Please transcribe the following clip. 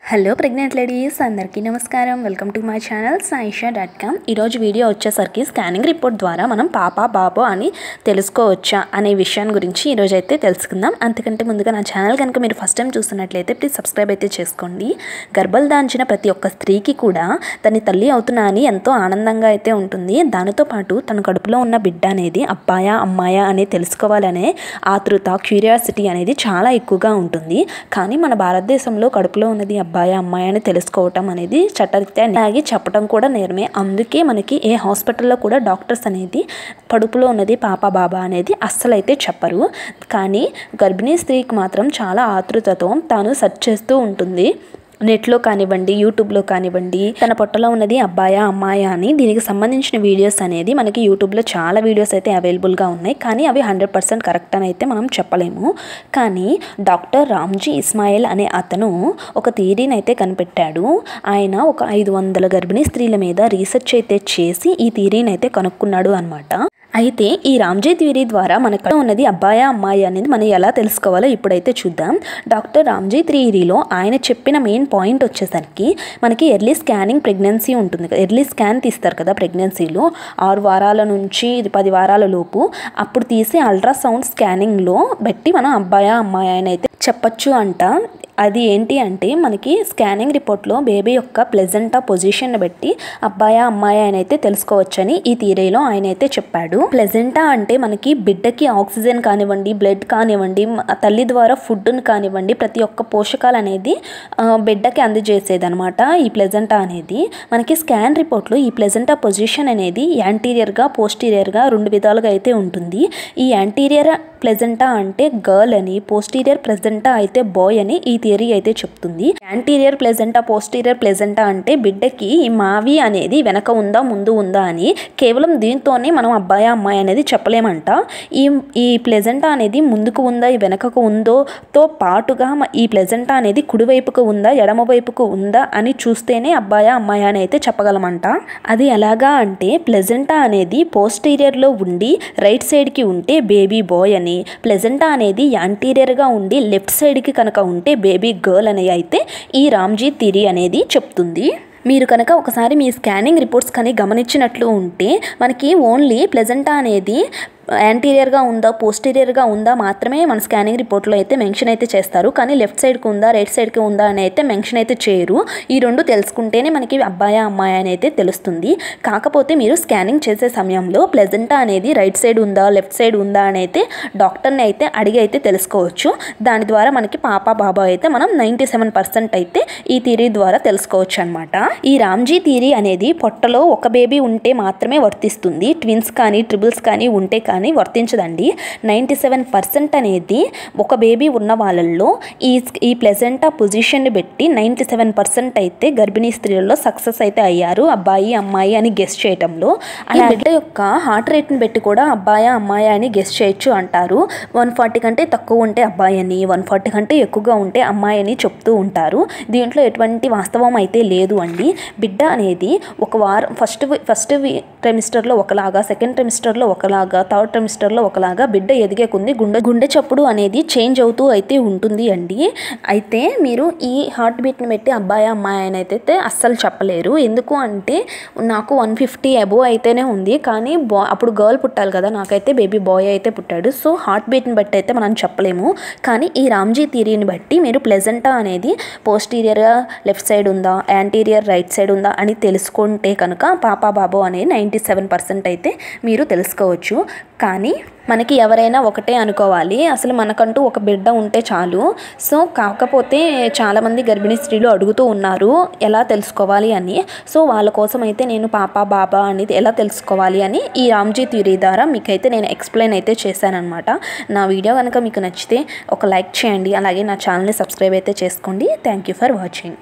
Hello pregnant ladies అందరికీ నమస్కారం. Welcome to my channel saisha.com. ఈరోజు వీడియో వచ్చేసరికి స్కానింగ్ రిపోర్ట్ ద్వారా మనం పాప బాబు అని తెలుసుకోవచ్చా అనే విషయాన్ని గురించి ఈరోజు అయితే తెలుసుకుందాం. అంతకంటే ముందుగా నా ఛానల్ కనుక మీరు ఫస్ట్ టైం చూస్తున్నట్లయితే ప్లీజ్ సబ్స్క్రైబ్ అయితే చేసుకోండి. గర్భాలు దాల్చిన ప్రతి ఒక్క స్త్రీకి కూడా తన తల్లి అవుతున్నా అని ఎంతో ఆనందంగా అయితే ఉంటుంది. దానితో పాటు తన కడుపులో ఉన్న బిడ్డ అనేది అబ్బాయా అమ్మాయా అని తెలుసుకోవాలనే ఆతృత క్యూరియాసిటీ అనేది చాలా ఎక్కువగా ఉంటుంది. కానీ మన భారతదేశంలో కడుపులో ఉన్నది అబ్బాయి అమ్మాయి అని తెలుసుకోవటం అనేది చట్టరీత్యా అలాగే చెప్పడం కూడా నేరమే. అందుకే మనకి ఏ హాస్పిటల్లో కూడా డాక్టర్స్ అనేది కడుపులో ఉన్నది పాప బాబా అనేది అస్సలు అయితే చెప్పరు. కానీ గర్భిణీ స్త్రీకి మాత్రం చాలా ఆతృతతో తాను సెర్చ్ చేస్తూ ఉంటుంది. నెట్లో కానివ్వండి, యూట్యూబ్లో కానివ్వండి, తన పొట్టలో ఉన్నది అబ్బాయా అమ్మాయా అని దీనికి సంబంధించిన వీడియోస్ అనేది మనకి యూట్యూబ్లో చాలా వీడియోస్ అయితే అవైలబుల్గా ఉన్నాయి. కానీ అవి 100% కరెక్ట్ అని అయితే మనం చెప్పలేము. కానీ డాక్టర్ రామ్జీ ఇస్మాయిల్ అనే అతను ఒక థియరీని అయితే కనిపెట్టాడు. ఆయన ఒక 500 గర్భిణీ స్త్రీల మీద రీసెర్చ్ అయితే చేసి ఈ థియరీని అయితే కనుక్కున్నాడు అనమాట. అయితే ఈ రామ్జీ థియరీ ద్వారా మనకు ఉన్నది అబ్బాయా అమ్మాయి అనేది మనం ఎలా తెలుసుకోవాలో ఇప్పుడైతే చూద్దాం. డాక్టర్ రామ్జీ థియరీలో ఆయన చెప్పిన మెయిన్ పాయింట్ వచ్చేసరికి మనకి ఎర్లీ స్కానింగ్ ప్రెగ్నెన్సీ ఉంటుంది కదా, ఎర్లీ స్కాన్ తీస్తారు కదా ప్రెగ్నెన్సీలో 6 వారాల నుంచి 10 వారాల లోపు, అప్పుడు తీసి అల్ట్రాసౌండ్ స్కానింగ్లో బట్టి మనం అబ్బాయా అమ్మాయి అని అయితే చెప్పచ్చు అంట. అది ఏంటి అంటే మనకి స్కానింగ్ రిపోర్ట్లో బేబీ యొక్క ప్లెజెంటా పొజిషన్ బట్టి అబ్బాయా అమ్మాయి అని అయితే తెలుసుకోవచ్చని ఈ థియరీలో ఆయన అయితే చెప్పాడు. ప్లెజెంటా అంటే మనకి బిడ్డకి ఆక్సిజన్ కానివ్వండి, బ్లడ్ కానివ్వండి, తల్లి ద్వారా ఫుడ్ని కానివ్వండి, ప్రతి ఒక్క పోషకాలు అనేది బిడ్డకి అందజేసేది అనమాట ఈ ప్లెజెంటా అనేది. మనకి స్కాన్ రిపోర్ట్లో ఈ ప్లెజెంటా పొజిషన్ అనేది యాంటీరియర్గా పోస్టీరియర్గా 2 విధాలుగా అయితే ఉంటుంది. ఈ యాంటీరియర్ ప్లెజెంటా అంటే గర్ల్ అని, పోస్టీరియర్ ప్లెజెంటా అయితే బాయ్ అని ఈ థియరీ అయితే చెప్తుంది. యాంటీరియర్ ప్లెజెంటా పోస్టీరియర్ ప్లెజెంటా అంటే బిడ్డకి ఈ మావి అనేది వెనక ఉందా ముందు ఉందా అని కేవలం దీంతోనే మనం అబ్బాయి అమ్మాయి అనేది చెప్పలేమంట. ఈ ప్లెజెంటా అనేది ముందుకు ఉందా వెనకకు ఉందో తో పాటుగా ఈ ప్లెజెంటా అనేది కుడివైపుకు ఉందా ఎడమ వైపుకు ఉందా అని చూస్తేనే అబ్బాయి అమ్మాయి అని అయితే చెప్పగలమంట. అది ఎలాగా అంటే ప్లెజెంటా అనేది పోస్టీరియర్లో ఉండి రైట్ సైడ్కి ఉంటే బేబీ బాయ్ అని, ప్లెజెంటా అనేది యాంటీరియర్గా ఉండి లెఫ్ట్ సైడ్కి కనుక ఉంటే బేబీ గర్ల్ అని అయితే ఈ రామ్జీ థియరీ అనేది చెప్తుంది. మీరు కనుక ఒకసారి మీ స్కానింగ్ రిపోర్ట్స్ కానీ గమనించినట్లు ఉంటే మనకి ఓన్లీ ప్లెజెంటా అనేది యాంటీరియర్గా ఉందా పోస్టీరియర్గా ఉందా మాత్రమే మన స్కానింగ్ రిపోర్ట్లో అయితే మెన్షన్ అయితే చేస్తారు. కానీ లెఫ్ట్ సైడ్కి ఉందా రైట్ సైడ్కి ఉందా అని అయితే మెన్షన్ అయితే చేయరు. ఈ 2 తెలుసుకుంటేనే మనకి అబ్బాయా అమ్మాయి అని అయితే తెలుస్తుంది. కాకపోతే మీరు స్కానింగ్ చేసే సమయంలో ప్లెజెంటా అనేది రైట్ సైడ్ ఉందా లెఫ్ట్ సైడ్ ఉందా అని అయితే డాక్టర్ని అయితే అడిగి అయితే తెలుసుకోవచ్చు. దాని ద్వారా మనకి పాప బాబా అయితే మనం 97% అయితే ఈ థియరీ ద్వారా తెలుసుకోవచ్చు అనమాట. ఈ రామ్జీ థియరీ అనేది పొట్టలో ఒక బేబీ ఉంటే మాత్రమే వర్తిస్తుంది. ట్విన్స్ కానీ ట్రిపుల్స్ కానీ ఉంటే కానీ వర్తించదండి. 97% అనేది ఒక బేబీ ఉన్న వాళ్ళల్లో ఈ ప్లెజెంటా పొజిషన్ బట్టి 97% అయితే గర్భిణీ స్త్రీలలో సక్సెస్ అయితే అయ్యారు అబ్బాయి అమ్మాయి అని గెస్ చేయటంలో. అలా బిడ్డ యొక్క హార్ట్ రేట్ని బట్టి కూడా అబ్బాయి అమ్మాయి అని గెస్ చేయొచ్చు అంటారు. 140 కంటే తక్కువ ఉంటే అబ్బాయి అని, 140 కంటే ఎక్కువగా ఉంటే అమ్మాయి అని చెప్తూ ఉంటారు. దీంట్లో ఎటువంటి వాస్తవం అయితే లేదు అండి. బిడ్డ అనేది ఒక వారం ఫస్ట్ ట్రైమిస్టర్లో ఒకలాగా, సెకండ్ ట్రైమిస్టర్లో ఒకలాగా, థర్డ్ ట్రైమిస్టర్లో ఒకలాగా బిడ్డ ఎదిగే కొంది గుండె చప్పుడు అనేది చేంజ్ అవుతూ అయితే ఉంటుంది అండి. అయితే మీరు ఈ హార్ట్ బీట్ని బట్టి అబ్బాయి అమ్మాయి అని అయితే అస్సలు చెప్పలేరు. ఎందుకు అంటే నాకు 150 అబోవ్ అయితేనే ఉంది. కానీ అప్పుడు గర్ల్ పుట్టాలి కదా, నాకైతే బేబీ బాయ్ అయితే పుట్టాడు. సో హార్ట్ బీట్ని బట్టి అయితే మనం చెప్పలేము. కానీ ఈ రామ్జీ థియరీని బట్టి మీరు ప్లెజెంటా అనేది పోస్టీరియర్గా లెఫ్ట్ సైడ్ ఉందా యాంటీరియర్ రైట్ సైడ్ ఉందా అని తెలుసుకుంటే కనుక పాప బాబు అనేది 97% అయితే మీరు తెలుసుకోవచ్చు. కానీ మనకి ఎవరైనా ఒకటే అనుకోవాలి, అసలు మనకంటూ ఒక బిడ్డ ఉంటే చాలు. సో కాకపోతే చాలామంది గర్భిణీ స్త్రీలు అడుగుతూ ఉన్నారు ఎలా తెలుసుకోవాలి అని. సో వాళ్ళ కోసం అయితే నేను పాప బాబా అనేది ఎలా తెలుసుకోవాలి అని ఈ రామ్జీ థియరీ ద్వారా మీకైతే నేను ఎక్స్ప్లెయిన్ అయితే చేశానమాట. నా వీడియో కనుక మీకు నచ్చితే ఒక లైక్ చేయండి, అలాగే నా ఛానల్ని సబ్స్క్రైబ్ అయితే చేసుకోండి. Thank you for watching.